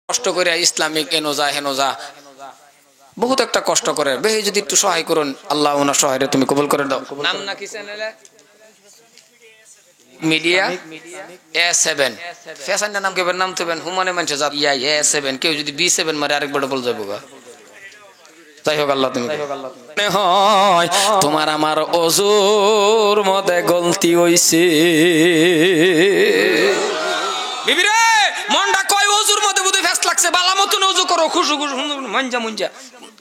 কষ্ট করে ইসলামিক এনোজা হেনোজা বহুত একটা কষ্ট করে বেহি যদি একটু সহায় করুন আল্লাহ ওনার সহায়রে তুমি কবুল করে দাও। নাম নাকি চ্যানেলে মিডিয়া A7 ফ্যাশনটার নাম কেবল নাম তুবেন হুমানে মানুষ জাত ইয়া A7 কেউ যদি B7 মারে আরেকবার বল যাবো গা। যাই হোক আল্লাহ তুমি হয় তোমার আমার ওজুর মধ্যে গলতি হইছে বিবি রে মনটা কয় ওজুর মধ্যে বুঝে ফেস লাগছে বালা মতন ওজু করো খুশু খুশু মঞ্জা মঞ্জা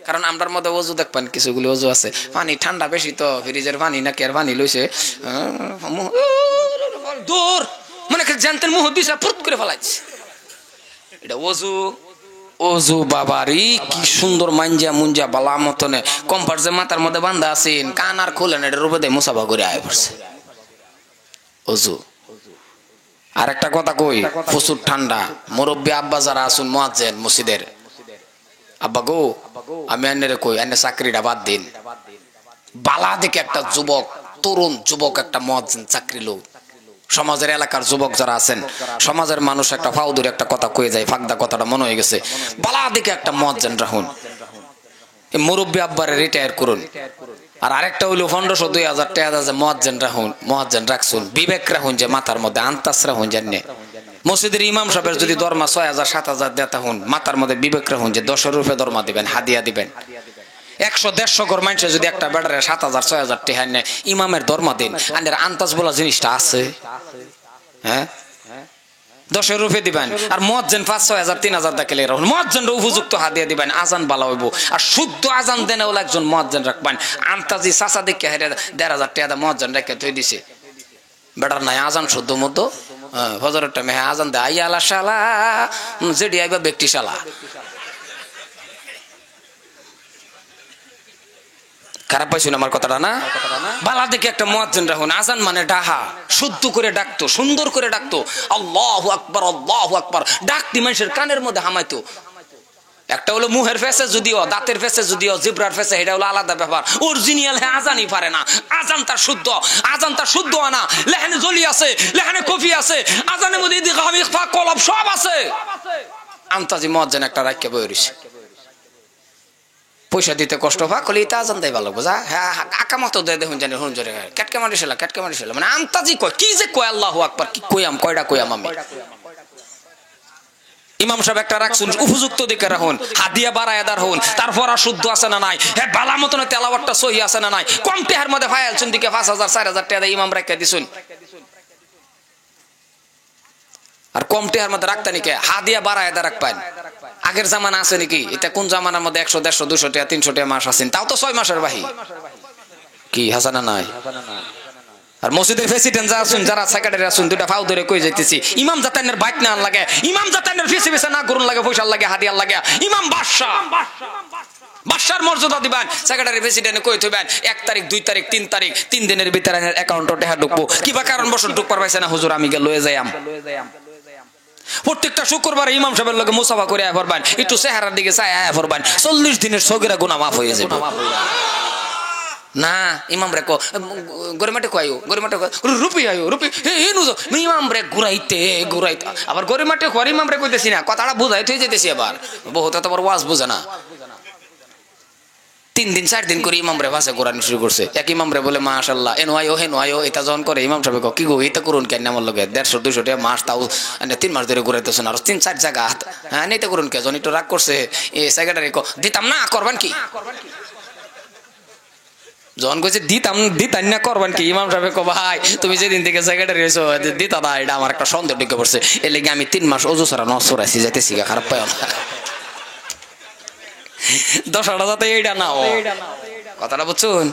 কারণ আমরার মধ্যে ওজু দেখবেন কিছুগুলি ওজু আছে পানি ঠান্ডা বেশি তো ফ্রিজের পানি না কেয়ার পানি লইছে দূর মানে জানতেন মুহ দিছে ফুট করে ফেলাইছে এটা ওজু ওজু বাবারি কি সুন্দর মাঞ্জা মুঞ্জা বালা মতনে কমফর্ট যে মাথার মধ্যে বান্ধা আছেন কান আর খোলেন এটা রূপে দেয় মুসাফা করে আয় পড়ছে ওজু। আর একটা কথা কই প্রচুর ঠান্ডা মুরব্বী আব্বা যারা আসুন মুয়াজ্জিন মসজিদের আব্বা গো আমি আন্নারে কই আন্না চাকরিটা বাদ দিন বালা দেখে একটা যুবক তরুণ যুবক একটা মুয়াজ্জিন চাকরি লোক সমাজের এলাকার যুবক যারা আছেন সমাজের মানুষ একটা ফাউদুর একটা কথা কয়ে যায় ফাঁকদা কথাটা মনে হয়ে গেছে বালা দেখে একটা মুয়াজ্জিন রাখুন এই মুরব্বী আব্বারে রিটায়ার করুন। আর আরেকটা হইলো 1500-2000 টাকা যে মুয়াজ্জিন রাখছুন বিবেক রাখুন যে মাথার মধ্যে আন্তাস রাখুন জানে মসজিদের ইমাম সাহেবের যদি দরমা 6000-7000 দেতা হুন মাথার মধ্যে বিবেক রাখুন যে 10 রুপে দরমা দিবেন হাদিয়া দিবেন 100-150 ঘর মানুষে যদি একটা বেটারে 7000-6000 টাকা নেয় ইমামের দরমা দিন আর আন্তাজ বলা জিনিসটা আছে হ্যাঁ 10 রুপে দিবেন আর মুয়াজ্জিন 5-6,000-3,000 দেখলে রাখুন মুয়াজ্জিনরা উপযুক্ত হাদিয়া দিবেন আজান ভালো হইব আর শুদ্ধ আজান দেন ওলা একজন মুয়াজ্জিন রাখবেন আন্তাজি চাচা দেখে হেরে 1,500 টাকা মুয়াজ্জিন রেখে থই দিছে বেটার নাই আজান শুদ্ধ মতো ফজরের টাইমে আজান দেয় আইয়া আলা শালা যেডি আইবা ব্যক্তি শালা খারাপ পাইছুন আমার কথাটা না বালা দেখে একটা মুয়াজ্জিন রাখুন আজান মানে ডাহা শুদ্ধ করে ডাকতো সুন্দর করে ডাকতো আল্লাহু আকবার ডাকতি মানুষের কানের মধ্যে হামাইতো একটা হলো মুহের ফেসে যদিও দাঁতের ফেসে যদিও জিব্রার ফেসে এটা হলো আলাদা ব্যাপার অরিজিনাল আজানই পারে না আজান তার শুদ্ধ আনা লেহানে জলি আছে লেহানে কফি আছে আজানের মধ্যে ইদি গামি ফা কলব সব আছে আন্তাজি মুয়াজ্জিন একটা রাখকে বই রইছে পয়সা দিতে কষ্ট পা কলি তা আজান দেই ভালো বুঝা হ্যাঁ আকামত দে দেখুন জানি হুন জোরে কেটকে মারিছিল মানে আন্তাজি কয় কি যে কয় আল্লাহু আকবার কি কইয়াম কয়টা কইয়াম আমি ইমাম সাহেব একটা রাখছুন উপযুক্ত দিকে রাখুন হাদিয়া বাড়ায় দার হন তারপর আর শুদ্ধ আছে না নাই হ্যাঁ বালা মতন তেলাওয়াতটা সহি আছে না নাই কম টেহার মধ্যে ফায়ালছুন দিকে 5,000-4,000 টাকা ইমাম রাখকে দিছুন আর কম টেহার মধ্যে রাখতে নিকে হাদিয়া বাড়ায় দা রাখবেন আগের জামানা আছে নাকি এটা কোন জামানার মধ্যে 100-150-200 টাকা 300 টাকা মাস আছেন তাও তো 6 মাসের বাহি কি হাসানা নাই আর মসজিদের প্রেসিডেন্ট যারা আছেন যারা সেক্রেটারি আছেন দুইটা ফাউ ধরে কই যাইতেছি ইমাম জাতানের বাইক না লাগে ইমাম জাতানের ফিসে ফিসে না করুন লাগে পয়সা লাগে হাদিয়া লাগে ইমাম বাদশার মর্যাদা দিবেন সেক্রেটারি প্রেসিডেন্ট কই থইবেন 1 তারিখ 2 তারিখ 3 তারিখ 3 দিনের ভিতরে অ্যাকাউন্টে টাকা ঢুকবো কিবা কারণ বছর ঢুক পারবাইছে না হুজুর আমি গে লয়ে যাইয়াম প্রত্যেকটা শুক্রবার ইমাম সাহেবের লগে মুসাফা করে আয় পড়বেন একটু চেহারার দিকে চাই আয় পড়বেন 40 দিনের সগীরা গুনাহ মাফ হয়ে যাবে না ইমাম রে কো গরিমাটে কয়ও গরিমাটে রুপি আয়ো রুপি হে নুজো ইমাম রে ঘুরাইতে আবার গরিমাটে করি ইমাম রে কইতেছি না কথাটা বুঝাইতে যেতেছি আবার বহুত এত বড় ওয়াজ বুঝে না 3 দিন 4 দিন করে ইমাম রে ভাষা কোরআন শুরু করছে এক ইমাম রে বলে মাশাআল্লাহ এনো আয়ো এটা যখন করে ইমাম সাহেব কি গো এটা করুন কেন আমার লগে 150-200 টাকা মাস তাও 3 মাস ধরে ঘুরাইতেছেন আর 3-4 জায়গা হ্যাঁ নেতে করুন কে জন একটু রাগ করছে এই সেক্রেটারি কো দিতাম না করবেন কি যখন কইছে দিতাম না করবেন কি ইমাম সাহেব কো ভাই তুমি যেদিন থেকে সেক্রেটারি হইছো দিতা না এটা আমার একটা সন্দেহ ঢুকে পড়ছে এর লাগি আমি 3 মাস ওজু ছাড়া নসর আছি যাইতেছি খারাপ পায় না 10 টাকা এইটা না কথাটা বুঝছুন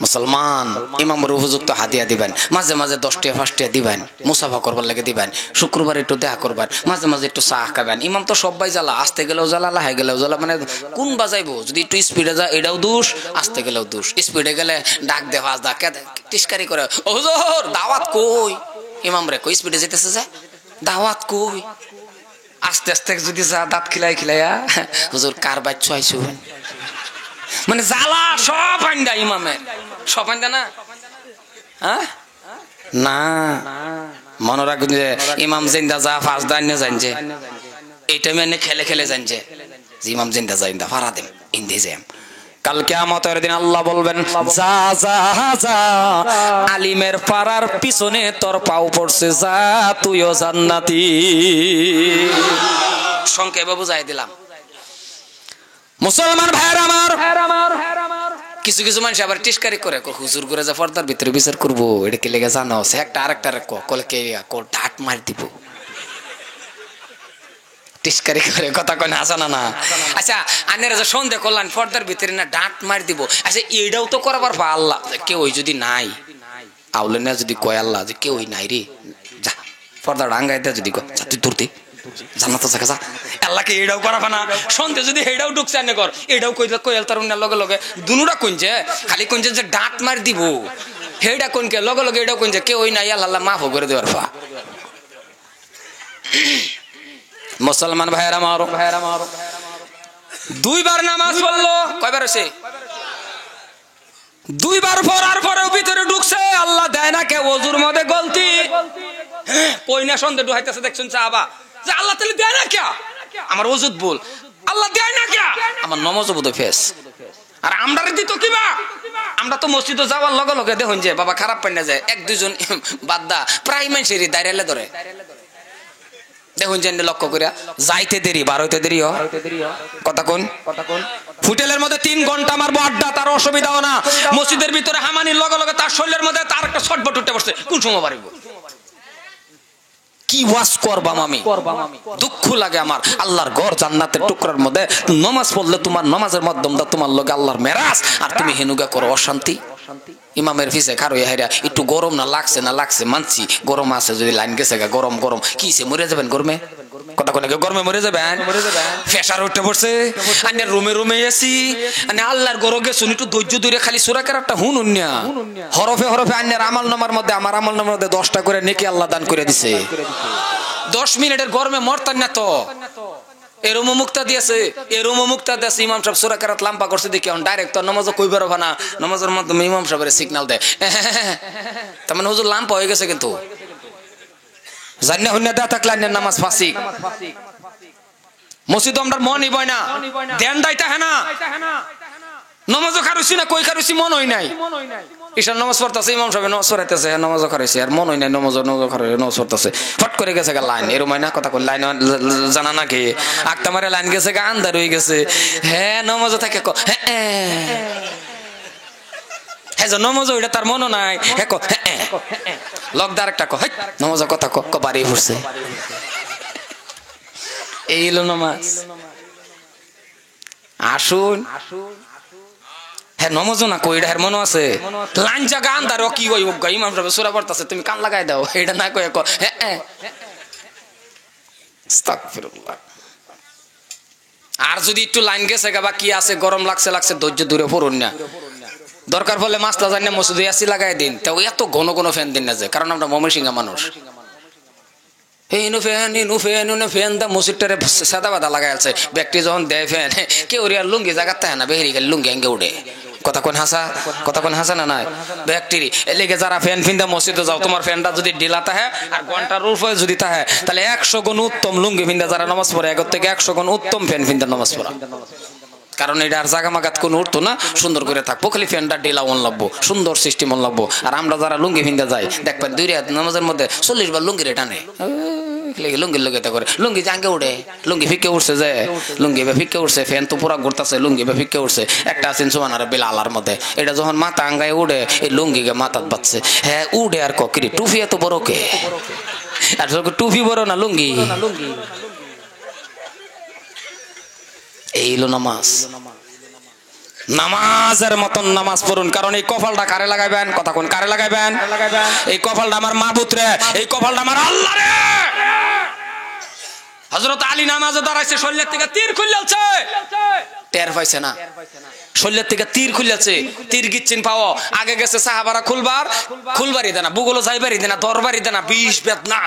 মুসলমান ইমামের উপযুক্ত হাদিয়া দিবেন মাঝে মাঝে 10 টাকা 5 টাকা দিবেন মুসাফা করবার লাগে দিবেন শুক্রবার একটু দেখা করবেন মাঝে মাঝে একটু চা খাবেন ইমাম তো সবাই জ্বালা আসতে গেলেও জ্বালা লাহে গেলেও জ্বালা মানে কোন বাজাইবো যদি একটু স্পিডে যায় এটাও দোষ আসতে গেলেও দোষ স্পিডে গেলে ডাক দে ফাজ ডাক টিস্কারি করে হুজুর দাওয়াত কই ইমাম রে কই স্পিডে যেতেছে যে দাওয়াত কই আস্তে আস্তে যদি যা দাঁত খিলাইয়া হুজুর কার বাচ্চা আইছো মানে জ্বালা সব আইন্দা ইমামের সব আইন্দা না হ্যাঁ না মনে রাখবেন যে ইমাম জিন্দা যা ফার্স্ট দাইনে জানছে এইটা মেনে খেলে খেলে জানছে যে ইমাম জিন্দা জাইন্দা ফারা দেম ইন্দে যাম কাল কিয়ামতের দিন আল্লাহ বলবেন যা যা যা আলিমের পাড়ার পিছনে তোর পাও পড়ছে যা তুইও জান্নাতি। সংক্ষেপে বুঝাই দিলাম। মুসলমান ভাইয়ের আমার, কিছু কিছু মানুষ আবার টিস্কারি করে হুজুর করে যা পর্দার ভিতরে বিচার করবো এটা কে লেগে জানো সে একটা আরেকটা কলে কে ঢাট মার দিব টিস্কারি করে কথা কয় হাসা না। আচ্ছা আনের যে সন্দেহ করলেন পর্দার ভিতরে না ডাঁট মার দিব, আচ্ছা এইটাও তো করাবার পা আল্লাহ কেউ যদি নাই আউলে না যদি কয় আল্লাহ যে কেউই নাই রে যা পর্দা ডাঙ্গাই দেয় যদি তুই ধরতে জান্নাত আছে যা আল্লাহকে এটাও করাবা না। সন্দেহ যদি এটাও ঢুকছে আনে কর এটাও কইল তার লগে লগে দুনুরা কইছে খালি কইছে যে ডাঁট মার দিব হেডা কোনকে লগে লগে এটাও কইছে কেউই নাই আল্লাহ মাফ করে দেওয়ার পা। মুসলমান ভাইয়ের আমার, দুইবার নামাজ পড়লো কয়বার হয়েছে? দুইবার পড়ার পরেও ভিতরে ঢুকছে আল্লাহ দেয় না কে ওজুর মধ্যে গলতি কই না সন্দেহ ঢুকাইতেছে দেখছেন সাহাবা যে আল্লাহ তাআলা দেয় না কে আমার ওজুদ বল আল্লাহ দেয় না কে আমার নামাজ বোধ ফেস। আর আমরা দিত কিবা আমরা তো মসজিদে যাওয়ার লগে লগে দেখুন যে বাবা খারাপ পাই না যায় এক দুইজন বাদদা প্রায় মানুষেরই দাঁড়াইলে ধরে দেখুন যে লক্ষ্য করিয়া যাইতে দেরি বার হইতে দেরি কথা কোন ফুটেলের মধ্যে 3 ঘন্টা আমার আড্ডা তার অসুবিধাও না, মসজিদের ভিতরে হামানির লগে লগে তার শরীরের মধ্যে তার একটা ছটফট উঠে পড়ছে কোন সময় পারিব কি ওয়াজ করবাম আমি দুঃখ লাগে আমার। আল্লাহর ঘর জান্নাতের টুকরার মধ্যে নামাজ পড়লে তোমার নামাজের মাধ্যমে তোমার লগে আল্লাহর মেরাজ আর তুমি হেনুগা করো অশান্তি। ইমামের পিছে খারো হাইরা একটু গরম না লাগছে মানছি গরম আছে যদি লাইন গেছে গরম গরম কিসে মরে যাবেন গরমে কথা কোন গরমে মরে যাবেন প্রেসার উঠে পড়ছে আন্যার রুমে এসি আল্লাহর ঘর গেছুন একটু ধৈর্য ধরে খালি সূরা কেরাতটা হুনুন না হরফে হরফে আন্যার আমল নামার মধ্যে আমার আমল নামার মধ্যে 10টা করে নেকি আল্লাহ দান করে দিছে 10 মিনিটের গরমে মরতান না তো এরমো মুক্তা দিয়েছে ইমাম সাহেব সূরা কেরাত লাম্পা করছে দেখি এখন ডাইরেক্ট তো নামাজও কইবার হবে না নামাজের মাধ্যমে ইমাম সাহেবের সিগন্যাল দেয় তার মানে হুজুর লাম্পা হয়ে গেছে কিন্তু জান্নাত হুন্না দেয়া থাকলে আন্যার নামাজ ফাসিক মসজিদ আমরা মনই বয় না ধ্যান দাইতা হ্যাঁ না নামাজও খারুছি না কই খারুছি মন হই নাই ঈশান নামাজ পড়তেছে ইমাম সাহেব নামাজ পড়াইতেছে নামাজও খারাইছে আর মন হই নাই নামাজ খারাই নামাজ পড়তেছে ফট করে গেছে গা লাইন এরম হয় না কথা কোন লাইন জানা নাকি আক্তামারে লাইন গেছে গা আন্ধার হয়ে গেছে হ্যাঁ নামাজও থাকে হ্যাঁ নামাজও ওইটা তার মনও নাই হ্যাঁ লগদার একটা নামাজের কথা বাড়ি পড়ছে এই হলো নামাজ। আসুন হ্যাঁ নমজ না কই এটা মনে আছে লাইন জায়গা আন্দার কি ওই ইমাম সাহেব সূরা পড়তাছে তুমি কান লাগাই দাও এটা না কই হ্যাঁ আস্তাগফিরুল্লাহ। আর যদি একটু লাইন গেছে বা কি আছে গরম লাগছে ধৈর্য দূরে পড়ুন না দরকার পড়লে মাছটা জানি না মসজিদে এসি লাগাই দিন তাও এত ঘন ঘন ফ্যান দিন না যে কারণ আমরা ময়মনসিংহ মানুষ ফ্যান দা মসজিদটারে সাদা বাদা লাগাই আছে ব্যক্তি যখন দেয় ফ্যান কেউ আর লুঙ্গি জায়গাতে না বেহরি গেলে লুঙ্গি আঙ্গে উঠে কথা কোন হাসা না নাই ব্যক্তির এলিগে যারা ফ্যান ফিন্দা মসজিদে যাও তোমার ফ্যানটা যদি ঢিলা থাকে আর ঘন্টার উপরে যদি থাকে তাহলে 100 গুণ উত্তম লুঙ্গি ফিন্দা যারা নামাজ পড়ে এর থেকে 100 গুণ উত্তম ফ্যান ফিন্দা নামাজ পড়া কারণ এটা আর জাগা মাগাত কোনো উঠতো না সুন্দর করে থাকবো খালি ফ্যানটা ঢিলা মন লাগবো সুন্দর সিস্টেম মন লাগবো। আর আমরা যারা লুঙ্গি ফিন্দা যাই দেখবেন 2 রাত নামাজের মধ্যে 40 বার লুঙ্গি টানে লুঙ্গির লগে করে লুঙ্গি জাঙ্গে উঠে লুঙ্গি ফিকে উঠছে যে লুঙ্গি ফিকে উঠছে ফ্যান তো পুরা ঘুরতেছে লুঙ্গি ফিকে উঠছে একটা আছেন সুবহানার বিলালার মধ্যে এটা যখন মাথা আঙ্গায় উঠে এই লুঙ্গিকে মাথাত বাচ্ছে হ্যাঁ উঠে আর ককরি টুপি এত বড় কে আর টুপি বড় না লুঙ্গি এই হলো নামাজ। নামাজের মতন নামাজ পড়ুন কারণ এই কপালটা কারে লাগাইবেন কথা কোন কারে লাগাইবেন এই কপালটা আমার মাবুদ রে এই কপালটা আমার আল্লাহ রে। হযরত আলী নামাজে দাঁড়াইছে শরীরের থেকে তীর খুললেছে টের পাইছে না শরীরের থেকে তীর খুললেছে তীর গিচ্ছিন পাও আগে গেছে সাহাবারা খুলবারি দেনা বুগুলো যাইবারি দেনা দরবারি দেনা 20 বেদনা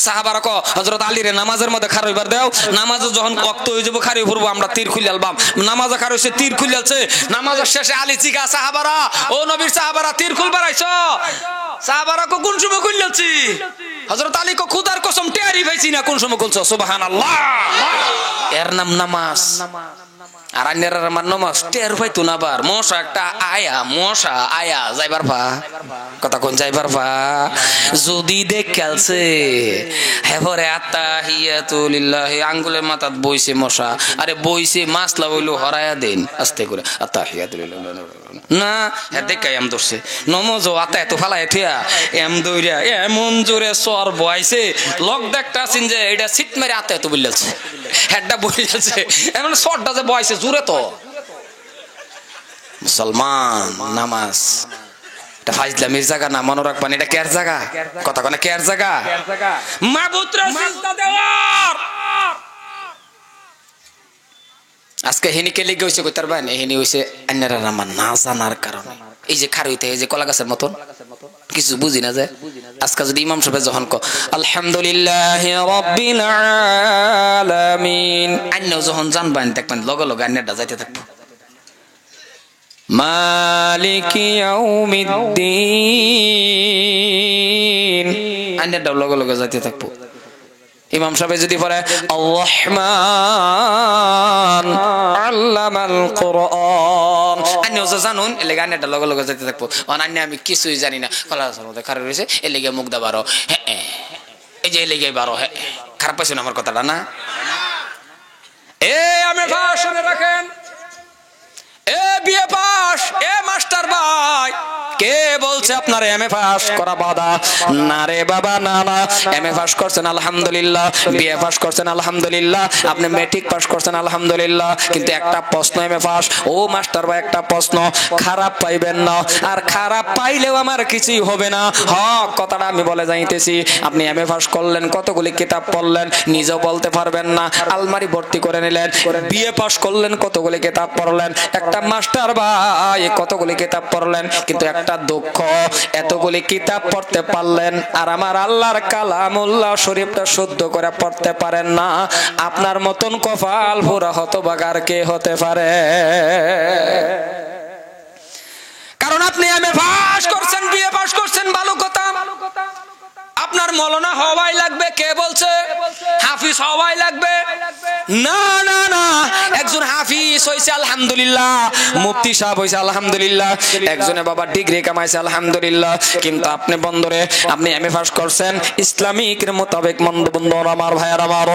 সাহাবারা কো হযরত আলী রে নামাজের মধ্যে খারইবার দাও নামাজে যখন ওয়াক্ত হয়ে যাব খারই পড়বো আমরা তীর খুললাম নামাজে খারইছে তীর খুললেছে নামাজের শেষে আলী জিগা সাহাবারা ও নবীর সাহাবারা তীর খুলবার আইছো সাহাবারা কো কোন সময় খুললেছি হযরত আলী কো খুদার কসম টেরি ভাইছি না কোন সময় বলছো সুবহানাল্লাহ, এর নাম নামাজ। আর আন্যের আমার নামাজ টের পাইতো না। বার মশা একটা আয়া, মশা আয়া যাইবার ভা কথা কোন যাইবার ভা যদি দেখালছে হেভরে আত্তাহিয়াতু লিল্লাহি আঙ্গুলের মাথাত বইছে মশা, আরে বইছে মাসলা হইলো হরায়া দেন আস্তে করে আত্তাহিয়াতু লিল্লাহি না হ্যাঁ দেখাই এম ধরছে নমজ আতা এত ফালাই থিয়া এম দৌড়িয়া এমন জোরে সর বইছে লক দেখটা আছেন যে এটা সিট মেরে আতা এত বললেছে হেডটা বইলেছে এমন সরটা যে বইছে জোরে তো। মুসলমান নামাজ এটা ফাইজলামির জায়গা না, মনে রাখবেন এটা কেয়ার জায়গা, কথা কোন কেয়ার জায়গা, মাবুদরা সিজদা দেওয়ার। আজকে হেনিকে লেগে হইছে কইতার বান হেনি হইছে আন্নারা নামা না জানার কারণে। এই যে খারইতে এই যে কলা গাছের মতন কিছু বুঝি না যে আজকে যদি ইমাম সাহেব যখন কো আলহামদুলিল্লাহি রাব্বিল আলামিন আন্না যখন জানবেন দেখবেন লগে লগে আন্নাটা যাইতে থাকবো মালিকি ইয়াউমিদ্দিন আন্নাটা লগে লগে যাইতে থাকবো। ইমাম সাহেব যদি পড়ে আর রহমান আল্লামাল কোরআন আন্না যে জানুন এলে আন্নাটা লগে লগে যাইতে থাকবো। অনান্য আমি কিছুই জানি না কলার মধ্যে খারাপ রয়েছে এলে গিয়ে মুখ দাবারো হ্যাঁ এই যে এলে গিয়ে বারো হ্যাঁ খারাপ পাইছেন আমার কথাটা না। এ আমি ভাষ শুনে রাখেন, এ বিএ পাস এ মাস্টার ভাই কে বলছে আপনার এমএ পাস করা বাধা? না রে বাবা না না, এমএ পাস করছেন আলহামদুলিল্লাহ, বিএ পাস করছেন আলহামদুলিল্লাহ, আপনি ম্যাট্রিক পাস করছেন আলহামদুলিল্লাহ, কিন্তু একটা প্রশ্ন এমএ পাস ও মাস্টার ভাই একটা প্রশ্ন খারাপ পাইবেন না, আর খারাপ পাইলেও আমার কিছুই হবে না। হক কথাটা আমি বলে যাইতেছি, আপনি এমএ পাস করলেন কতগুলি কিতাব পড়লেন নিজেও বলতে পারবেন না, আলমারি ভর্তি করে নিলেন। বিএ পাস করলেন কতগুলি কিতাব পড়লেন, একটা মাস্টার ভাই কতগুলি কিতাব পড়লেন, কিন্তু একটা দুঃখ এতগুলি কিতাব পড়তে পারলেন আর আমার আল্লাহর কালামুল্লাহ শরীফটা শুদ্ধ করে পড়তে পারেন না। আপনার মতন কপাল পুরা হতভাগার কে হতে পারে? কারণ আপনি এমএ পাস করছেন, বিএ পাস করছেন, ভালো কথা, আপনার মৌলানা হওয়াই লাগবে। কে বলছে হাফিজ হওয়াই লাগবে? না না না, একজন হাফিজ হইছে আলহামদুলিল্লাহ, মুফতি সাহেব হইছে আলহামদুলিল্লাহ, একজনে বাবা ডিগ্রি কামাইছে আলহামদুলিল্লাহ, কিন্তু আপনি বন্ধুরে আপনি এমএ পাস করছেন ইসলামিকের মোতাবেক। বন্ধুরা আমার ভাইয়ার আমার,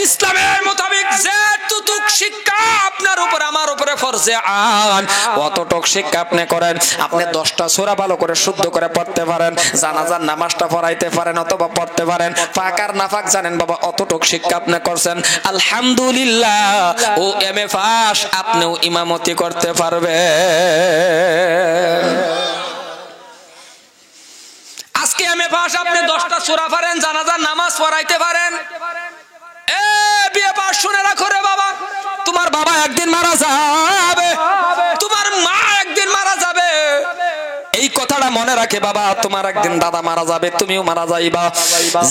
ইসলামের মোতাবেক যেটুক শিক্ষা আপনার উপর আমার উপরে ফরজে আইন অতটুক শিক্ষা আপনি করেন। আপনি 10টা সূরা ভালো করে শুদ্ধ করে পড়তে পারেন, জানাজার নামাজটা পড়াইতে পারেন অথবা পড়তে পারেন, পাকার নাফাক জানেন বাবা, অতটুক শিক্ষা আপনি করছেন আলহামদুলিল্লাহ। ও এমএ পাস আপনিও ইমামতি করতে পারবে। আজকে এমএ পাস আপনি 10টা সূরা পারেন, জানাজার নামাজ পড়াইতে পারেন। এ বিএ পাস শুনে রাখো রে বাবা, তোমার বাবা একদিন মারা যাবে, তোমার মা একদিন মারা যাবে, এই কথাটা মনে রাখে বাবা। তোমার একদিন দাদা মারা যাবে, তুমিও মারা যাইবা।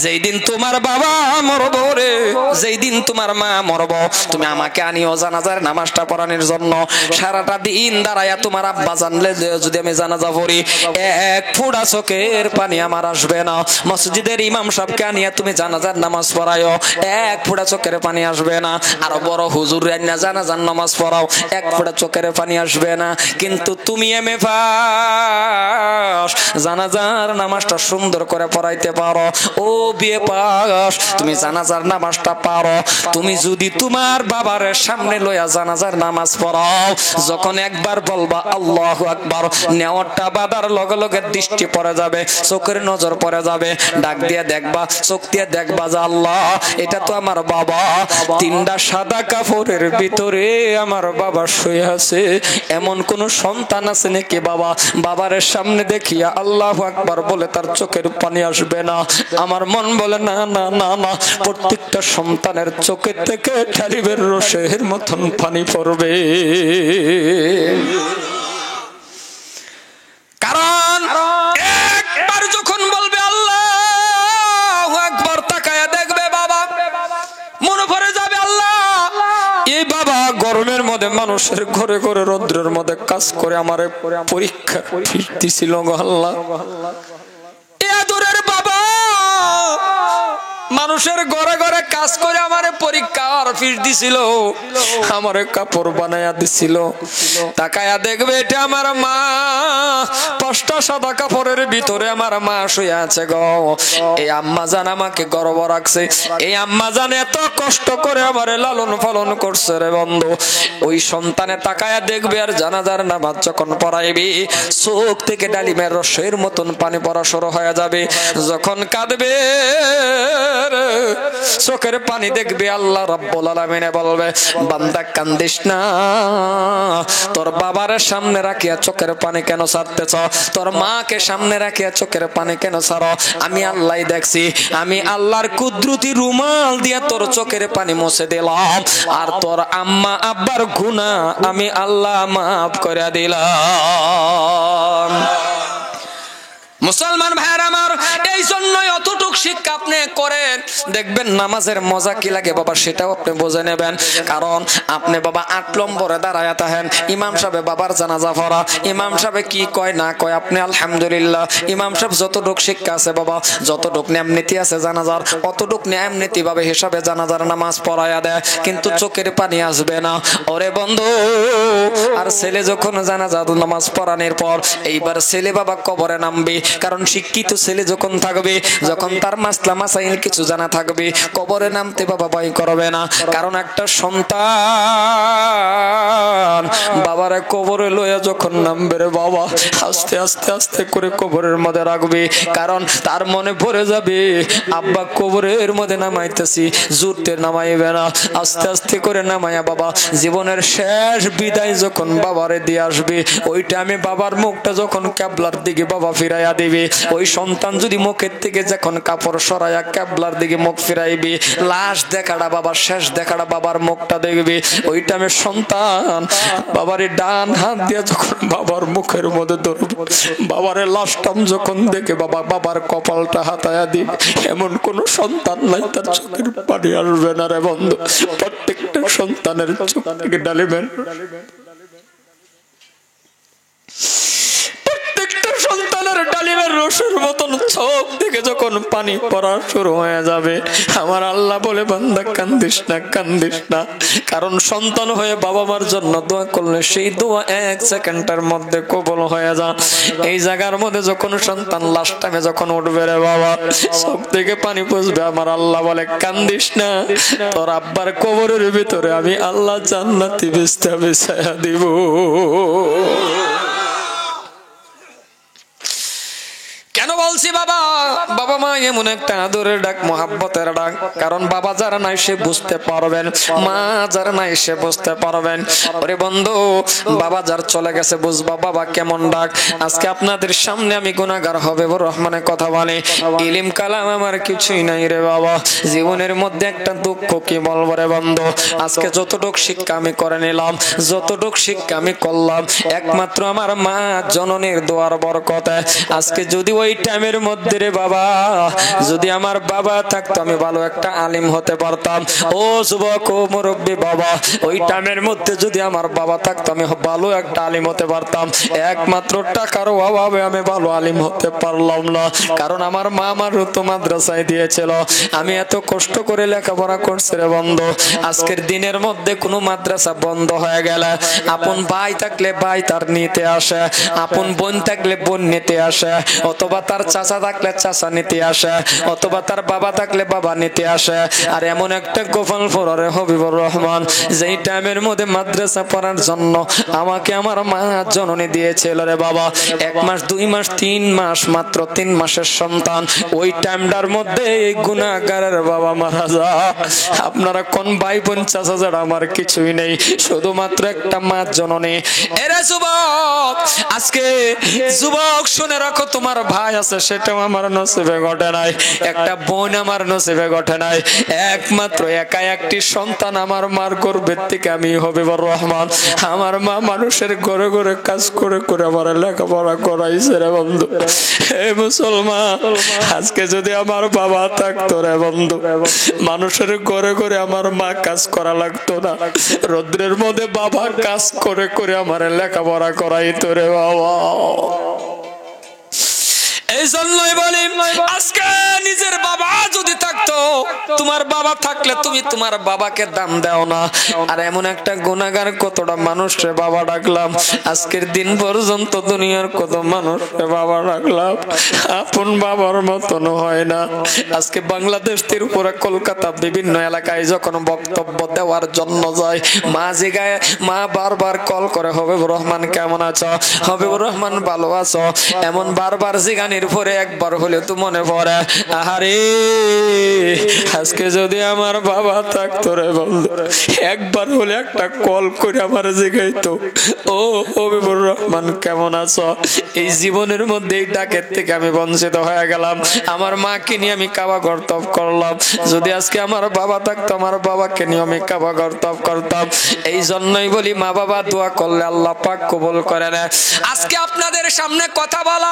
যেই দিন তোমার বাবা মরব রে, যেই দিন তোমার মা মরব, তুমি আমাকে আনিও জানাজার নামাজটা পড়ানোর জন্য। সারাটা দিন দাঁড়াইয়া তোমার আব্বা জানলে যদি আমি জানাজা পড়ি এক ফোঁটা চোখের পানি আমার আসবে না। মসজিদের ইমাম সাহেবকে আনিয়া তুমি জানাজার নামাজ পড়ায়ও, এক ফোঁটা চোখের পানি আসবে না। আর বড় হুজুর আনিয়া জানাজার নামাজ পড়াও, এক ফোঁটা চোখের পানি আসবে না। কিন্তু তুমি এমএ পাস, জানাজার নামাজটা সুন্দর করে পড়াইতে পারো। ও বিএ পাস, তুমি জানাজার নামাজটা পারো। তুমি যদি তোমার বাবার সামনে লইয়া জানাজার নামাজ পড়াও, যখন একবার বলবা আল্লাহু আকবার, নেওয়ারটা বাদার লগে লগে দৃষ্টি পড়ে যাবে, চোখের নজর পড়ে যাবে, ডাক দিয়ে দেখবা, চোখ দিয়ে দেখবা যে আল্লাহ এটা তো আমার বাবা, 3টা সাদা কাপড়ের ভিতরে আমার বাবা শুয়ে আছে। এমন কোন সন্তান আছে নাকি বাবা বাবার সামনে দেখিয়া আল্লাহু আকবার বলে তার চোখের পানি আসবে না? আমার মন বলে না না না না, প্রত্যেকটা সন্তানের চোখের থেকে ঢালিবের রসের মতন পানি পড়বে। কারণ একবার যখন বলবে আল্লাহু আকবার, তাকায়া দেখবে বাবা, মনে পড়ে যাবে আল্লাহ এই বাবা গরমের মধ্যে মানুষের ঘরে ঘরে রৌদ্রের মধ্যে কাজ করে আমারে পরীক্ষা দিছিল গো আল্লাহ। এ আদরের বাবা মানুষের ঘরে ঘরে কাজ করে আমারে পরীক্ষার ফিস দিছিল, আমারে কাপড় বানায়া দিছিল। তাকায়া দেখবে এটা আমার মা, 5টা সাদা কাপড়ের ভিতরে আমার মা শুয়ে আছে গো। এই আম্মা জান আমাকে গর্ব রাখছে, এই আম্মা জান এত কষ্ট করে আমারে লালন পালন করছে রে বন্ধু। ওই সন্তানে তাকায়া দেখবে আর জানাজার নামাজ যখন পড়াইবি, চোখ থেকে ডালিমের রসের মতন পানি পড়া শুরু হয়ে যাবে। যখন কাঁদবে চোখের পানি দেখবে, আল্লাহ রাব্বুল আলামিন বলবে বান্দা কান্দিস না, তোর বাবার সামনে রাখিয়া চোখের পানি কেন ছাড়তেছ, তোর মাকে সামনে রাখিয়া চোখের পানি কেন ছাড়ো? আমি আল্লাহ দেখছি, আমি আল্লাহর কুদরতি রুমাল দিয়া তোর চোখের পানি মুছে দিলাম, আর তোর আম্মা আব্বার গুনাহ আমি আল্লাহ মাফ করে দিলাম। মুসলমান ভাইয়ের আমার, এই জন্যই অতটুক শিক্ষা আপনি করেন, দেখবেন নামাজের মজা কি লাগে বাবা সেটাও আপনি বুঝে নেবেন। কারণ আপনি বাবা 8 নম্বরে দাঁড়ায় থাকেন, ইমাম সাহেব বাবার জানাজা পড়া, ইমাম সাহেব কি কয় না কয় আপনি আলহামদুলিল্লাহ, ইমাম সাহেব যতটুক শিক্ষা আছে বাবা, যতটুক নিয়ম নীতি আছে জানাজার, অতটুক নিয়ম নীতি ভাবে হিসাবে জানাজার নামাজ পড়ায়া দেয়, কিন্তু চোখের পানি আসবে না। ওরে বন্ধু, আর ছেলে যখন জানাজা নামাজ পড়ানোর পর এইবার ছেলে বাবা কবরে নামবে, কারণ শিক্ষিত ছেলে যখন থাকবে, যখন তার মাসলা মাসাইল কিছু জানা থাকবে, কবরে নামতে বাবা ভয় করবে না। কারণ একটা সন্তান বাবারে কবরে লইয়া যখন নামবে রে বাবা, আস্তে আস্তে আস্তে করে কবরের মধ্যে রাখবে, কারণ তার মনে পড়ে যাবে আব্বা কবরের মধ্যে নামাইতেছি, জোরতে নামাইবে না, আস্তে আস্তে করে নামাইয়া বাবা জীবনের শেষ বিদায় যখন বাবারে দিয়ে আসবে, ওইটা আমি বাবার মুখটা যখন ক্যাবলার দিকে বাবা ফিরাইয়া দিবে, ওই সন্তান যদি মুখের থেকে যখন কাপড় সরাইয়া ক্যাবলার দিকে মুখ ফিরাইবে, লাশ দেখাটা বাবার শেষ দেখাটা বাবার মুখটা দেখবে, ওইটা আমি সন্তান বাবারে ডান হাত দিয়ে যখন বাবার মুখের মধ্যে ধরবে, বাবারে লাশটাম যখন দেখে বাবা বাবার কপালটা হাতায়া দিবে, এমন কোন সন্তান নাই তার চোখের পানি আসবে না রে বন্ধু। প্রত্যেকটা সন্তানের চোখ থেকে ডালিবেন, সন্তানের ডালিমের রসের মতন চোখ থেকে যখন পানি পড়া শুরু হয়ে যাবে, আমার আল্লাহ বলে বান্দা কান্দিস না, কান্দিস না, কারণ সন্তান হয়ে বাবা মার জন্য দোয়া করলে সেই দোয়া 1 সেকেন্ডের মধ্যে কবুল হয়ে যায়। এই জায়গার মধ্যে যখন সন্তান লাস্ট টাইমে যখন উঠবে রে বাবা, চোখ থেকে পানি পড়বে, আমার আল্লাহ বলে কান্দিস না, তোর আব্বার কবরের ভিতরে আমি আল্লাহ জান্নাতি বিছায়া বিছায়া দিব। কেন বলছি বাবা, বাবা মা এমন একটা আদরের ডাক, মহাব্বতের ডাক, কারণ বাবা যারা নাই সে বুঝতে পারবেন, মা যারা নাই সে বুঝতে পারবেন। ওরে বন্ধু, বাবা যার চলে গেছে বুঝবা বাবা কেমন ডাক। আজকে আপনাদের সামনে আমি গুনাহগার হবিবুর রহমানের কথা বলি, ইলম কালাম আমার কিছুই নাই রে বাবা, জীবনের মধ্যে একটা দুঃখ কি বলবো রে বন্ধু। আজকে যতটুক শিক্ষা আমি করে নিলাম, যতটুক শিক্ষা আমি করলাম, একমাত্র আমার মা জননীর দোয়ার বরকতে। আজকে যদি ওই টাইমের মধ্যে রে বাবা, যদি আমার বাবা থাকতো আমি ভালো একটা আলিম হতে পারতাম। ও যুবক, ও মুরব্বী বাবা, ওই টাইমের মধ্যে যদি আমার বাবা থাকতো আমি ভালো একটা আলিম হতে পারতাম। একমাত্র টাকার অভাবে আমি ভালো আলিম হতে পারলাম না, কারণ আমার মা আমার তো মাদ্রাসায় দিয়েছিল, আমি এত কষ্ট করে লেখাপড়া করছি রে বন্ধু। আজকের দিনের মধ্যে কোনো মাদ্রাসা বন্ধ হয়ে গেলে, আপন ভাই থাকলে ভাই তার নিতে আসে, আপন বোন থাকলে বোন নিতে আসে, অথবা তার চাচা থাকলে চাচা নিতে আসে, অথবা তার বাবা থাকলে বাবা নিতে আসে। আর এমন একটা গোপাল ফোরে হবিবুর রহমান, যেই টাইমের মধ্যে মাদ্রাসা পড়ার জন্য আমাকে আমার মা জননী দিয়েছিল রে বাবা, 1 মাস 2 মাস 3 মাস, মাত্র 3 মাসের সন্তান, ওই টাইমটার মধ্যে এই গুনাহগারের বাবা মারা যায়। আপনারা কোন ভাই বোন চাচা যারা আমার কিছুই নেই, শুধুমাত্র একটা মা জননী। এরে যুবক, আজকে যুবক শুনে রাখো, তোমার ভাই আছে সেটাও আমার নসিবে ঘটে নাই, একটা বোন আমার নসিবে ঘটে নাই, একমাত্র একা একটি সন্তান আমার মার গর্ভের থেকে আমি হবিবুর রহমান। আমার মা মানুষের ঘরে ঘরে কাজ করে করে আমার লেখাপড়া করাইছে রে বন্ধু। হে মুসলমান, আজকে যদি আমার বাবা থাকতো রে বন্ধু, মানুষের ঘরে ঘরে আমার মা কাজ করা লাগতো না, রৌদ্রের মধ্যে বাবা কাজ করে করে আমার লেখাপড়া করাইতো রে বাবা। এই জন্যই বলি, আজকে নিজের বাবা যদি থাকতো, তোমার বাবা থাকলে তুমি তোমার বাবাকে দাম দাও না। আর এমন একটা গুনাহগার কতটা মানুষরে বাবা ডাকলাম, আজকের দিন পর্যন্ত দুনিয়ার কত মানুষরে বাবা ডাকলাম, আপন বাবার মতন হয় না। আজকে বাংলাদেশ থেকে উপরে কলকাতা বিভিন্ন এলাকায় যখন বক্তব্য দেওয়ার জন্য যায়, মা জিগায়, মা বারবার কল করে, হবিবুর রহমান কেমন আছো, হবিবুর রহমান ভালো আছো, এমন বারবার জিগানির পরে একবার হলে তো মনে পড়ে, আহারে আজকে যদি আমার বাবা থাকতো রে বন্ধু, একবার হলে একটা কল করে আমার জিগাইতো, ও হবিবুর রহমান কেমন আছো। এই জীবনের মধ্যে এই ডাকের থেকে আমি বঞ্চিত হয়ে গেলাম। আমার মাকে নিয়ে আমি কাবা গর্তব করলাম, যদি আজকে আমার বাবা থাকতো, আমার বাবাকে নিয়ে আমি কাবা গর্তব করতাম। এই জন্যই বলি, মা বাবা দোয়া করলে আল্লাহ পাক কবুল করে না। আজকে আপনাদের সামনে কথা বলা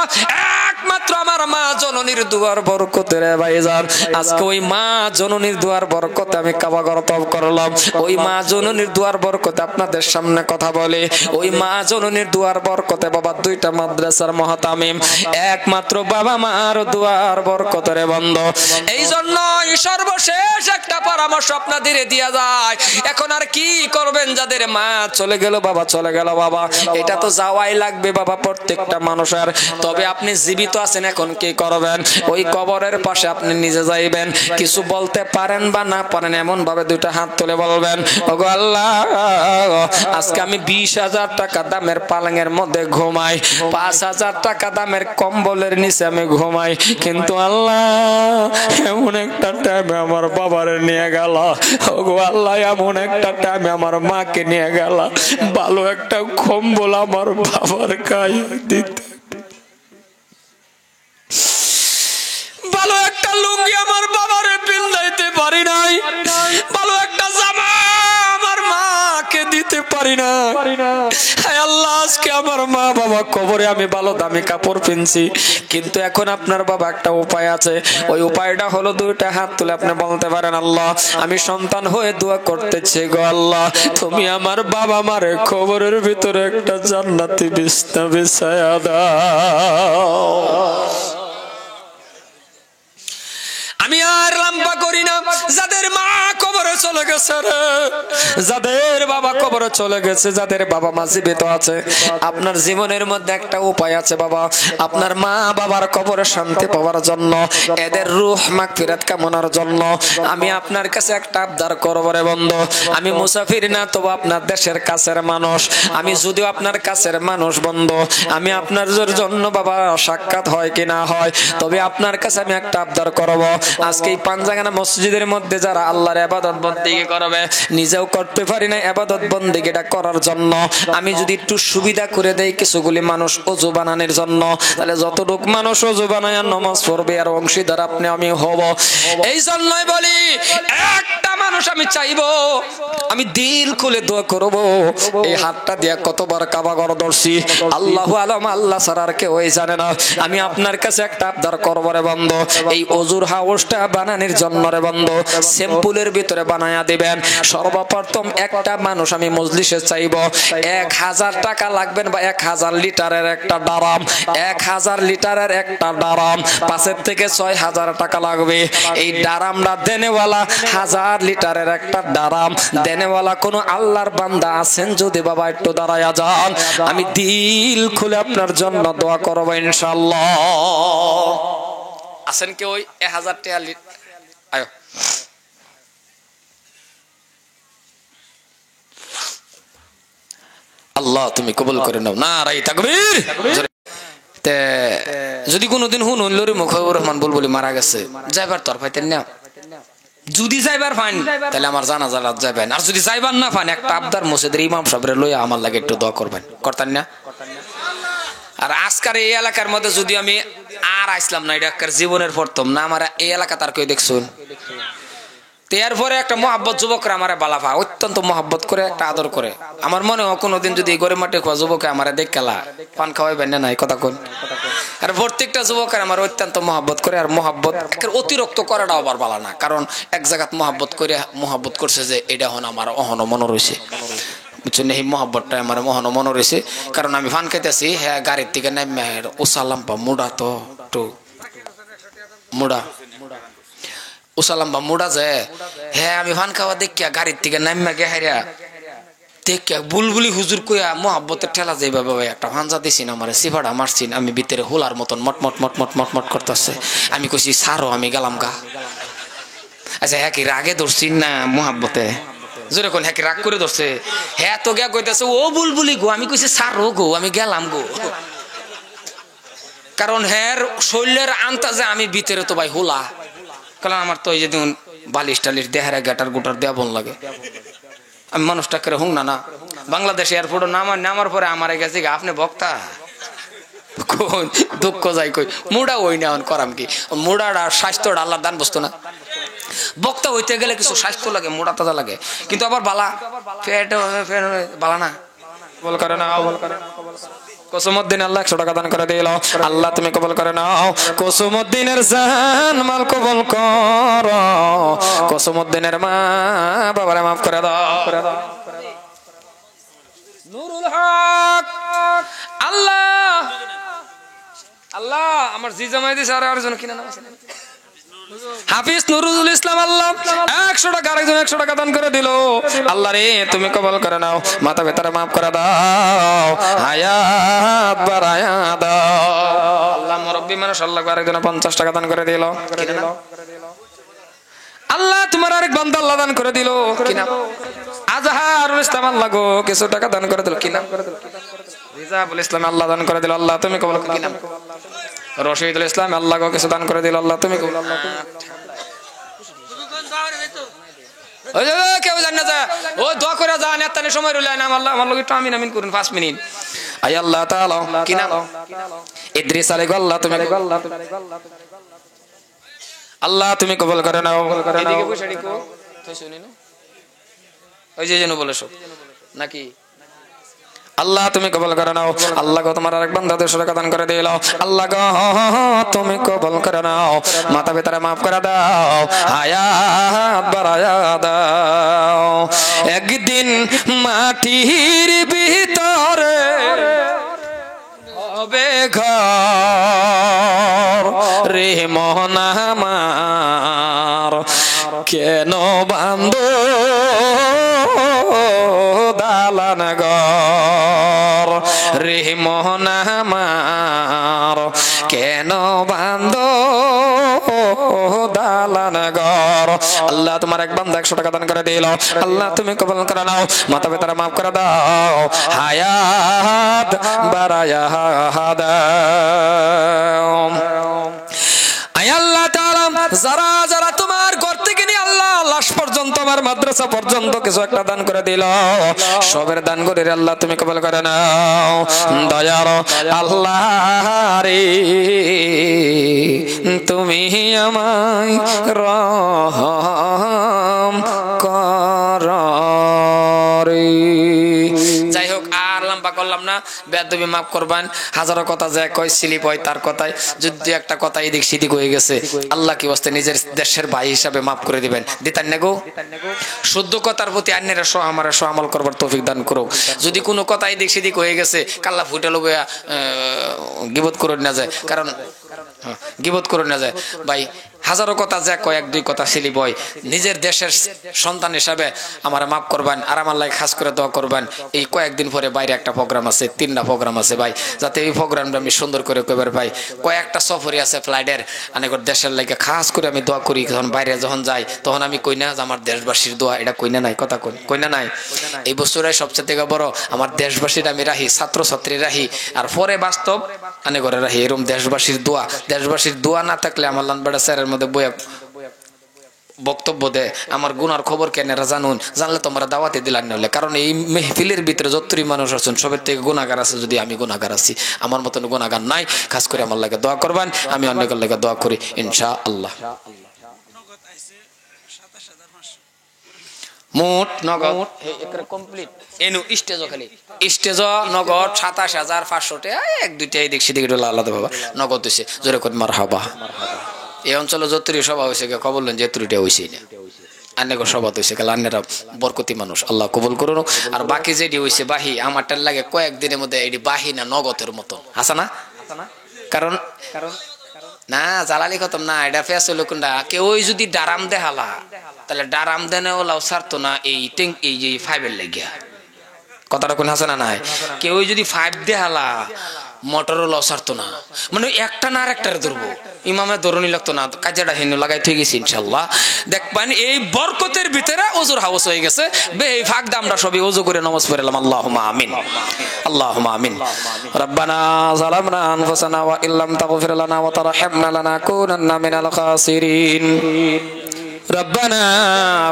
একমাত্র আমার মা জননীর দুয়ার বরকতে রে ভাইজান। আজকে ওই মা জননীর দুয়ার বরকতে আমি কাবা গর্তব করলাম। ওই মা জননীর দুয়ার বরকতে আপনাদের সামনে কথা বলে, ওই মা জননীর দুয়ার বরকতে বাবা দুইটা মাদ্রাসার মুহতামিম, একমাত্র বাবা মার দুয়ার বরকতে রে বন্ধ। এই জন্য সর্বশেষ একটা পরামর্শ আপনাদের দিয়া যায়, এখন আর কি করবেন, যাদের মা চলে গেল, বাবা চলে গেল, বাবা এটা তো যাওয়াই লাগবে বাবা প্রত্যেকটা মানুষের। তবে আপনি জীবিত আছেন, এখন কি করবেন, ওই কবরের পাশে আপনি নিজে যাইবেন, কিছু বলতে পারেন বা না পারেন এমন ভাবে দুইটা হাত তুলে বলবেন, ওগো আল্লাহ আজকে আমি 20,000 টাকা দামের পালঙের মধ্যে ঘুমাই, 5,000 টাকা দামের কম্বলের নিচে আমি ঘুমাই, কিন্তু আল্লাহ এমন একটা টাইমে আমার বাবারে নিয়ে গেল, ওগো আল্লাহ এমন একটা টাইমে আমার মাকে নিয়ে গেল, ভালো একটা কম্বল আমার বাবার গায়ে দিতে, ভালো একটা লুঙ্গি আমার বাবারে পিন্দাইতে পারি নাই, ভালো একটা জামা আমার মাকে দিতে পারি না। হায় আল্লাহ আজকে আমার মা বাবা কবরে, আমি ভালো দামি কাপড় কিনছি, কিন্তু এখন আপনার বাবা একটা উপায় আছে, ওই উপায়টা হলো দুইটা হাত তুলে আপনি বলতে পারেন, আল্লাহ আমি সন্তান হয়ে দোয়া করতেছি, গো আল্লাহ তুমি আমার বাবা মারে কবরের ভিতরে একটা জান্নাতি বিছনা বিছায়া দাও। আমি আর লম্বা করি না, যাদের মা কবরে চলে গেছে রে, যাদের বাবা কবরে চলে গেছে, যাদের বাবা মা জীবিত আছে, আপনার জীবনের মধ্যে একটা উপায় আছে বাবা, আপনার মা বাবার কবরে শান্তি পাওয়ার জন্য, এদের রূহ মাগফিরাত কামনার জন্য আমি আপনার কাছে একটা আবদার করব রে বন্ধু। আমি মুসাফির না, তবু আপনার দেশের কাছের মানুষ, আমি যদিও আপনার কাছের মানুষ বন্ধু, আমি আপনার জন্য বাবা সাক্ষাৎ হয় কি না হয়, তবে আপনার কাছে আমি একটা আবদার করব, আজকে এই পাঞ্জাগানা মসজিদের মধ্যে যারা আল্লাহর ইবাদত বন্দেগি করবে, নিজেও করতে পারি না ইবাদত বন্দেগিটা করার জন্য, আমি যদি একটু সুবিধা করে দেই কিছুগুলি মানুষ ওযু বানানোর জন্য, তাহলে যতটুকু মানুষ ওযু বানায় নামাজ পড়বে আর অংশীদার আপনি আমি হব। এই জন্যই বলি, একটা মানুষ আমি চাইবো, আমি দিল খুলে দোয়া করব, এই হাতটা দিয়ে কতবার কাবা ঘর ধরছি আল্লাহু আলাম, আল্লাহ ছাড়া আর কেউ জানে না। আমি আপনার কাছে একটা আবদার করব রে বন্ধু, এই ওযুর হাউসটা বানানোর জন্য রে বন্ধু স্যাম্পলের ভিতরে বানায়া দিবেন। সর্বপ্রথম একটা মানুষ আমি মজলিসে চাইব, 1000 টাকা লাগবেন বা 1000 লিটারের একটা ডারাম, 1000 লিটারের একটা ডারাম 5 থেকে 6000 টাকা লাগবে। এই ডারামটা দেনেওয়ালা, 1000 লিটারের একটা ডারাম দেনেওয়ালা কোন আল্লাহর বান্দা আছেন যদি বাবা একটু দাঁড়ায়া যান, আমি দিল খুলে আপনার জন্য দোয়া করব ইনশাআল্লাহ। আছেন কি ওই 1000 টাকা আয়ো আল্লাহ তুমি কবুল করে নাও, নারায়ে তাকবীর। যদি কোনোদিন হুনুন লরি মুখর রহমান বলবলি মারা গেছে, যাইবার তোর পাইতেন না, যদি যাইবার ফাইন তাহলে আমার জানাজা রাত যাবেন, আর যদি যাইবার না ফাইন একটা আবদার মসজিদের ইমাম সাহেবরে লইয়া আমার লাগে একটু দোয়া করবেন, করতেন না? আর আজকার এই এলাকার মধ্যে যদি আমি আর আসলাম না, এটা জীবনের প্রথম না, আমার এই এলাকা তার কেউ দেখছুন, এরপরে একটা মহাব্বত যুবকরা আমার বালাফা অত্যন্ত মহাব্বত করে একটা আদর করে, আমার মনে হয় কোনোদিন যদি গরিব মাঠে খোয়া যুবকে আমার দেখলা পান খাওয়াইবেন না, নাই কথা কোন, আর প্রত্যেকটা যুবকের আমার অত্যন্ত মহাব্বত করে, আর মহাব্বত অতিরিক্ত করাটাও আবার ভালো না, কারণ এক জায়গাত মহাব্বত করে মহাব্বত করছে যে এটা হন আমার অহন মনে রয়েছে, বুঝছেন, এই মহাব্বতটা আমার অহন মনে রয়েছে, কারণ আমি ফান খাইতেছি, হ্যাঁ গাড়ির থেকে নেমে উসালাম পা মুড়া তো একটু মুড়া ওসালাম্বা মোড়া যায় হ্যাঁ আমি ভান খাওয়া দেখিয়া গাড়ির থেকে নামিয়া গে হারিয়া দেখিয়া বুলবুলি হুজুর কইয়া মোহাব্বতের ঠেলা যাইবা বাবা একটা ভাঞ্জা দিছিন আমার সিফাটা মারছিন আমি ভিতরে হোলার মতন মটমট মটমট মটমট করতেছে আমি কইছি সারো আমি গেলাম গা আচ্ছা হ্যাঁ কি রাগে ধরছিন না মোহাব্বতে যেরকম হ্যাঁ কি রাগ করে ধরছে হ্যাঁ তো গিয়া কইতেছে ও বুলবুলি গো আমি কইছি সারো গো আমি গেলাম গো কারণ হ্যাঁ শৈলের আন্তাজে আমি ভিতরে তো ভাই হোলা কারণ আমার তো এই যে দেখুন বালিশ টালিশ দেহারা গেটার গোটার দেয়া বন লাগে আমি মানুষটা করে হুং না বাংলাদেশ এয়ারপোর্টে নামার পরে আমার গেছে আপনি বক্তা দুঃখ যাই কই মুড়া ওই না করাম কি মুড়াটা স্বাস্থ্যটা আল্লাহর দান বস্তু না বক্তা হইতে গেলে কিছু স্বাস্থ্য লাগে মোড়া তাজা লাগে কিন্তু আবার বালা ফেট বালা না বল করে না বল করে না কুসুমউদ্দিন আল্লাহ 100 টাকা দান করে দিল আল্লাহ তুমি কবুল করে নাও কুসুমউদ্দিনের জান মাল কবুল করো কুসুমউদ্দিনের মা বাবারে maaf করে দাও নুরুল হক আল্লাহ আল্লাহ আমার জি জামাই দিছে আর আরেকজন কিনা নাম আছে হাফিজ নুরুল ইসলাম আল্লাহ 100 টাকা আরেকজন 100 টাকা দান করে দিল আল্লাহ রে তুমি কবুল করে নাও মাতা পিতারে maaf করে দাও হায়াত বাড়ায়া দাও আল্লাহ মুরব্বি মানুষ আল্লাহ আরেকজন 50 টাকা দান করে দিল আল্লাহ তোমার আরেক বান্দা আল্লাহ দান করে দিল কি নাম আজহারুল ইসলাম আল্লাহ গো কিছু টাকা দান করে দিল কি নাম রিজাবুল ইসলাম আল্লাহ দান করে দিল আল্লাহ তুমি কবুল কি নাম রশিদুল ইসলাম আল্লাহ গো কিছু দান করে দিল আল্লাহ তুমি কবুল ওই যে কেউ জানে না ও দোয়া করে যা নেতানে সময় রইল না আল্লাহ আমার লগে একটু আমিন আমিন করুন 5 মিনিট আয় আল্লাহ তাআলা কি নাম ইদ্রিস আলাইহি আল্লাহ তুমি আল্লাহ তুমি কবুল করে নাও এদিকে বসে ডিকো তুই শুনি না ওই যে যেন বলেছো নাকি আল্লাহ তুমি কবুল করে নাও আল্লাহ গো তোমার আরেক বান্দা 200 টাকা দান করে দিল আল্লাহ গো তুমি কবুল করে নাও মাতা পিতারে maaf করে দাও হায়াত বাড়ায়া দাও একদিন মাটির ভিতরে হবে ঘর রে মন আমার কেন বান্দো দালান ঘর রে মন আমার কেন বান্দো দালান ঘর আল্লাহ তোমার এক বান্দা 100 টাকা দান করে দিল আল্লাহ তুমি কবুল করে নাও মাতা পিতারে maaf করে দাও হায়াত বাড়ায়া দাও আয় আল্লাহ তাআলা যারা যারা তোমার ঘর থেকে নিয়ে আল্লাহ লাশ পর্যন্ত আমার মাদ্রাসা পর্যন্ত কিছু একটা দান করে দিল সবের দান করে আল্লাহ তুমি কবুল করে নাও দয়ার আল্লাহ রে তুমি আমায় রহম করো রে যাই হোক আর লম্বা করলাম না বেয়াদবি maaf করবেন হাজারো কথা যায় কয় স্লিপ হয় তার কথায় যদি একটা কথা এদিক সেদিক হয়ে গেছে আল্লাহ কি বলতে নিজের দেশের ভাই হিসাবে maaf করে দিবেন দিতেন না গো শুদ্ধ কথার প্রতি আন্যেরা সহ আমারে সহ আমল করবার তৌফিক দান করো যদি কোনো কথা এদিক সেদিক হয়ে গেছে কাল্লা ফুটে লবে গীবত করে না যায় কারণ গীবত করে না যায় ভাই হাজারো কথা যায় কয়েক দুই কথা সিলি বয় নিজের দেশের সন্তান হিসাবে আমারে maaf করবেন আর আমার লাগে খাস করে দোয়া করবেন এই কয়েকদিন পরে বাইরে একটা প্রোগ্রাম আছে 3টা প্রোগ্রাম আছে ভাই যাতে এই প্রোগ্রামটা আমি সুন্দর করে কইবার ভাই কয়েকটা সফরই আছে ফ্লাইটের অনেক দেশের লাগে খাস করে আমি দোয়া করি যখন বাইরে যখন যাই তখন আমি কই না যে আমার দেশবাসীর দোয়া এটা কই না নাই কথা কই না নাই এই বছরে সবচেয়ে থেকে বড় আমার দেশবাসীর আমি রাহি ছাত্র ছাত্রী রাহি আর পরে বাস্তব আনে করে রাহি এরকম দেশবাসীর দোয়া না থাকলে আমার লানবাড়া স্যারের মধ্যে বইয়া বক্তব্য দেয় আমার গুনার খবর কেনেরা জানুন জানলে তোমরা দাওয়াতে দিলাম না কারণ এই মেহফিলের ভিতরে যতই মানুষ আছেন সবের থেকে গুনাহগার আছে যদি আমি গুনাহগার আছি আমার মতন গুনাহগার নাই খাস করে আমার লাগে দোয়া করবেন আমি অন্যের লাগে দোয়া করি ইনশাআল্লাহ মোট নগদ একরে কমপ্লিট এনু স্টেজ খালি স্টেজ নগদ 27500 টাকা এক দুইটা এই দেখছি দিকে আলাদা বাবা নগদ হইছে জোরে করে মারহাবা এই অঞ্চলে যতরি সভা হইছে কে কবলেন যে ত্রুটিটা হইছে না আন্নেগো সভা হইছে কাল আন্নেরা বরকতি মানুষ আল্লাহ কবুল করুন আর বাকি যেটি হইছে বাহি আমারটার লাগে কয়েক দিনের মধ্যে এটি বাহি না নগদের মতন আছে না কারণ না জালালি খতম না, এটা ফেসল কোনটা কেউ যদি ডারাম দেহালা তাহলে ডারাম দেনে ওলাও ছাড়তো না এই যে 5 এর লেগিয়া। কথাটা কোন হাসে না নাই? কেউ যদি 5 দেহালা মোটরও লস ছাড়তো না, মানে একটা না আর একটারে ধরবো, ইমামে ধরনি লাগতো না, কাজেটা হিন্দু লাগাই ঠিক গেছি ইনশাল্লাহ। দেখবেন এই বরকতের ভিতরে ওজুর হাউস হয়ে গেছে। বে এই ফাঁক দা আমরা সবই ওজু করে নামাজ পড়লাম। আল্লাহুম্মা আমিন, আল্লাহুম্মা আমিন। রব্বানা যালামনা আনফুসানা ওয়া ইল্লাম তাগফির লানা ওয়া তারহামনা লানাকুনান্না মিনাল খাসিরিন। ربنا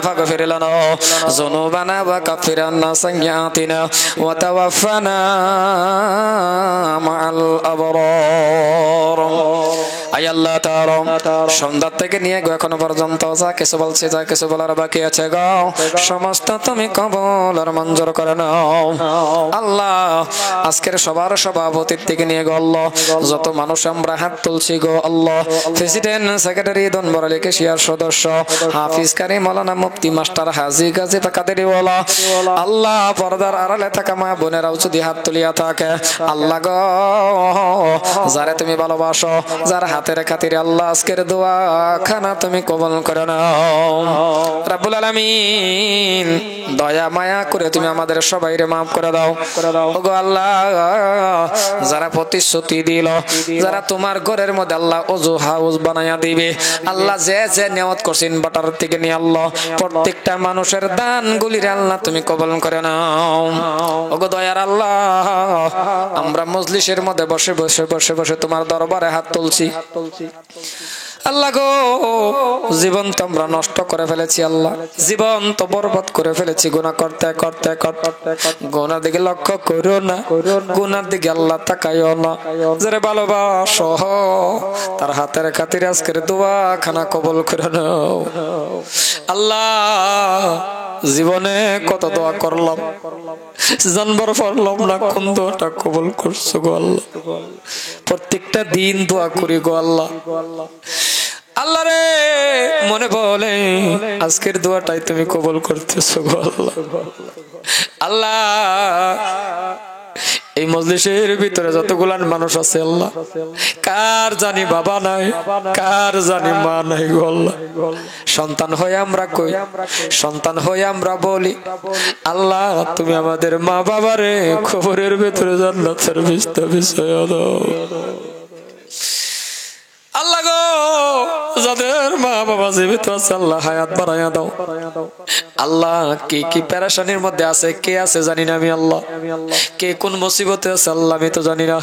فاغفر لنا ذنوبنا وكفر عنا سيئاتنا وتوفنا مع الأبرار। আয় আল্লাহ তাআলা সন্ধ্যা থেকে নিয়ে এখনো পর্যন্ত যা কিছু বলছি, যা কিছু বলার বাকি আছে গো, সমস্ত তুমি কবুল আর মঞ্জুর করে নাও আল্লাহ। আজকের সবার সভাপতির থেকে নিয়ে গো আল্লাহ, যত মানুষ আমরা হাত তুলছি গো আল্লাহ, প্রেসিডেন্ট, সেক্রেটারি, দনবরালী কেশিয়ার সদস্য, হাফিজ কারি, মাওলানা, মুফতি, মাস্টার, হাজী, গাজী, কাদেরী ওয়ালা আল্লাহ, পর্দার আড়ালে থাকা মা বোনেরাও যদি হাত তুলিয়া থাকে আল্লাহ গো, যারে তুমি ভালোবাসো, যার হাতের খাতিরে আল্লাহ আজকের দোয়া খানা তুমি কবুল করে নাও রব্বুল আলামিন। দয়া মায়া করে তুমি আমাদের সবাইরে মাফ করে দাও ওগো আল্লাহ। যারা প্রতিশ্রুতি দিল, যারা তোমার ঘরের মধ্যে আল্লাহ ওযু হাউস বানায়া দিবে আল্লাহ, যে যে নিয়ত করছেন বাটার থেকে নিয়ে আল্লাহ, প্রত্যেকটা মানুষের দান গুলির আল্লাহ তুমি কবুল করে নাও ওগো দয়ার আল্লাহ। আমরা মজলিসের মধ্যে বসে বসে বসে বসে তোমার দরবারে হাত তুলছি আল্লাহ গো, জীবন তো আমরা নষ্ট করে ফেলেছি আল্লাহ, জীবন তো বরবাদ করে ফেলেছি গুনাহ করতে করতে করতে। গুনার দিকে লক্ষ্য করো না, গুনার দিকে আল্লাহ তাকাইও না, যারে ভালোবাসো তার হাতের খাতিরে আজকের দোয়া খানা কবুল করে নাও আল্লাহ। জীবনে কত দোয়া করলাম, জানবার পারলাম না কোন দোয়াটা কবুল করছো গো আল্লাহ। প্রত্যেকটা দিন দোয়া করি গো আল্লাহ। আল্লাহ রে, মনে বলে আজকের দোয়াটাই তুমি কবুল করতেছো গো আল্লাহ। আল্লাহ এই মজলিসের ভিতরে যতগুলান মানুষ আছে আল্লাহ, কার জানি বাবা নাই, কার জানি মা নাই গো আল্লাহ। সন্তান হয়ে আমরা কই, সন্তান হয়ে আমরা বলি আল্লাহ তুমি আমাদের মা বাবারে কবরের ভিতরে জান্নাতের বিছানা বিছায়া দাও আল্লাহ গো। যাদের মা বাবা জীবিত আছে আল্লাহ হায়াত বাড়াইয়া দাও আল্লাহ। কে কি পেরেশানির মধ্যে আছে, কে আছে জানি না আমি আল্লাহ, কে কোন মুসিবতে আছে আল্লাহ আমি তো জানি না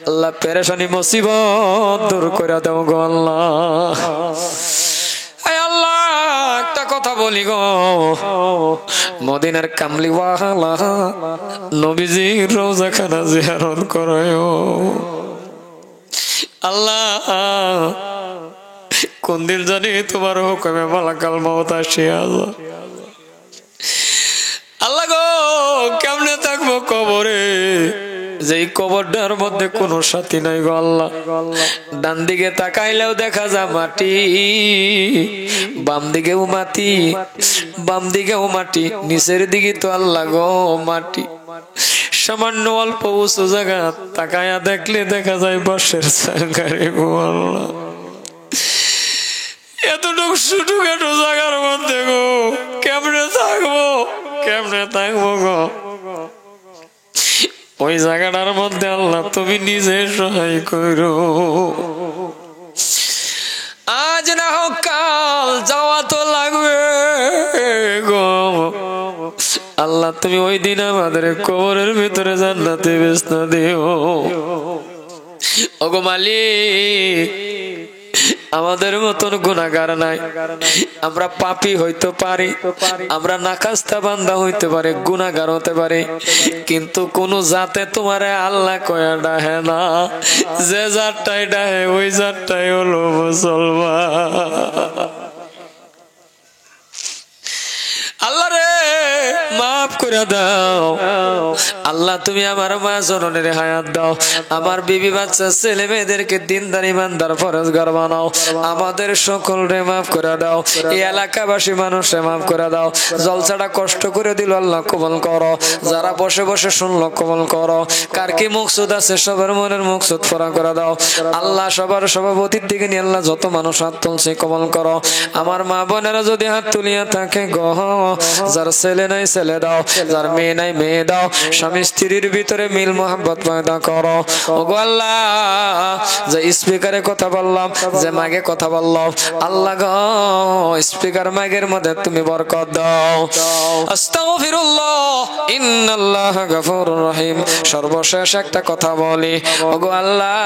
আল্লাহ। পেরেশানি মুসিবত দূর করে দাও গো আল্লাহ। আল্লাহ একটা কথা বলি গো, মদিনার কামলিওয়ালা নবীজির রওজাখানা জিয়ারত করো আল্লাহ। কোন দিন জানি তোমার হুকুমে মালাকাল মাউত আসিয়া আল্লাহ গো, কেমনে থাকবো কবরে, যেই কবরটার মধ্যে কোনো সাথী নাই গো আল্লাহ। ডান দিকে তাকাইলেও দেখা যায় মাটি, বাম দিকেও মাটি, বাম দিকেও মাটি, নিচের দিকে তো আল্লাহ গো মাটি। সামান্য অল্প উঁচু জায়গা তাকায়া দেখলে দেখা যায় বাঁশের চাঙ্গারে গো আল্লাহ। এতটুকু ছোটখাটো জায়গার মধ্যে গো কেমনে থাকবো, কেমনে থাকবো গো। ওই জায়গাটার মধ্যে আল্লাহ তুমি নিজে সহায় করো। আজ না হোক কাল যাওয়া তো লাগবে গো আল্লাহ। তুমি ওই দিন আমাদের কবরের ভিতরে জান্নাতে বিছানা দিও ওগো মালিক। আমাদের মতন গুনাহগার নাই, আমরা পাপী হইতে পারি, আমরা নাকাস্তা বান্দা হইতে পারে, গুনাহগার হতে পারে, কিন্তু কোন জাতে তোমারে আল্লাহ কয়া ডাহে না। যে জাতটাই ডাহে ওই জাতটাই হলো মুসলমান আল্লাহ রে। মাফ করে দাও আল্লাহ তুমি আমার মা জননের হায়াত দাও আমার বিবি বাচ্চা ছেলে মেয়েদেরকে দিনদার ইমানদার ফরজগার বানাও আমাদের সকলরে মাফ করে দাও এই এলাকাবাসী মানুষে মাফ করে দাও জলসাটা কষ্ট করে দিল আল্লাহ কবুল করো যারা বসে বসে শুনলো কবুল করো কার কি মকসুদ আছে সবার মনের মকসুদ পুরা করে দাও আল্লাহ সবার সভাপতির দিকে নিয়ে আল্লাহ যত মানুষ হাত তুলছে কবুল করো আমার মা বোনেরা যদি হাত তুলিয়া থাকে গো যার ছেলে নাই ছেলে দাও যার মেয়ে নাই মেয়ে দাও স্বামী স্ত্রীর ভিতরে মিল মোহাব্বত পয়দা করো ওগো আল্লাহ যে স্পিকারে কথা বললাম যে মাগে কথা বললাম আল্লাহ গো স্পিকার মাগের মধ্যে তুমি বরকত দাও আস্তাগফিরুল্লাহ ইন্নাল্লাহা গফুরুর রহিম সর্বশেষ একটা কথা বলি ওগো আল্লাহ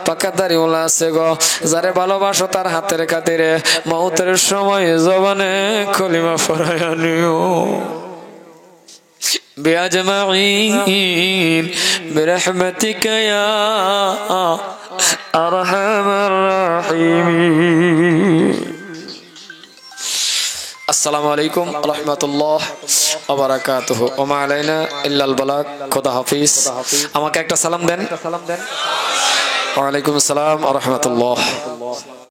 পাকাদারি ওলা আছে গো যারে ভালোবাসো তার হাতের খাতিরে মউতের সময় জবানে কলিমা পড়ায়া নিও بأجمعين برحمتك يا أرحم الراحمين আসসালামু আলাইকুম রাহমাতুল্লাহ ওয়া বারাকাতুহু ওয়া মা আলাইনা ইল্লাল বালাগ খোদা হাফেজ আমাকে একটা সালাম দেন ওয়া আলাইকুম আসসালাম ওয়া রাহমাতুল্লাহ